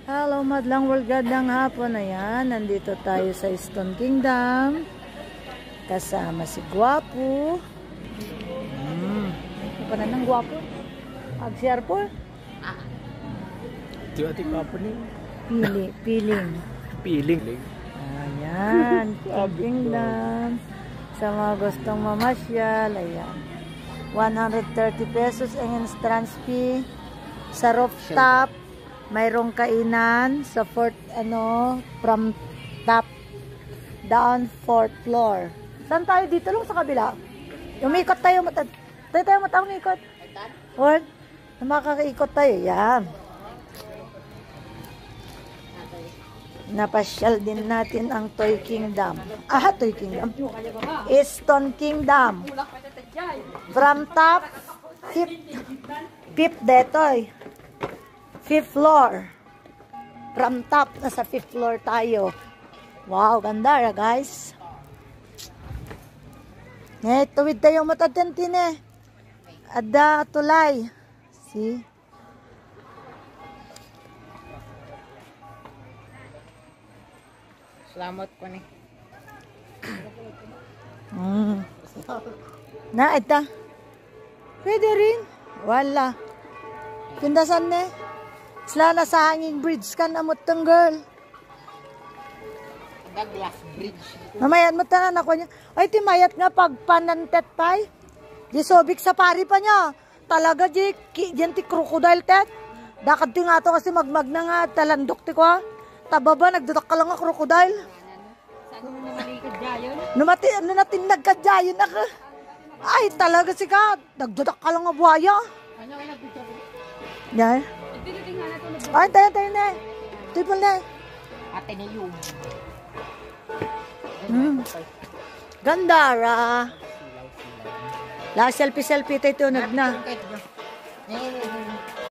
Hello, madlang walgadang hapon. Ayan, nandito tayo sa Stone Kingdom. Kasama si Gwapo. Ano pa na ng Gwapo? Ag-share po? Di Gwapo ni. Piling. Ayan, Stone Kingdom. Sa mga gustong mamasyal, ayan. 130 pesos ang entrance fee. Sa rooftop, mayroong kainan sa fourth, from top down fourth floor. Saan tayo? Dito lang sa kabila. Umikot tayo, tayo umikot. What? Makakaikot tayo. Yan. Napasyal din natin ang Toy Kingdom. Toy Kingdom. Stone Kingdom. From top, fifth detoy. Fifth floor. From top, nasa fifth floor tayo. Wow, ganda guys. Tuwid tayo matatantin Ada tulay. See? Salamat po ni. Ita. Pwede rin. Wala. Pindasan Sila na sa hanging bridge ka na mo tong girl. Glass bridge. Mamayat mo tangan ako niya. Ay, timayat nga pag panantet pay. Di sobik sa pari pa niya. Talaga di crocodile tet. Dakad ti nga to kasi magmag na nga talandok ti ko ha. Tababa, nagdudak ka lang nga crocodile. Saan mo namalikad dyan? Natindag ka dyan ako. Ay, talaga si ka. Nagdudak ka lang nga buhaya. Ano kayo nagpicture? Yan. Ay, tayo na. Tipol na. Ate na yung. Gandara. La selfie tayo tunag na.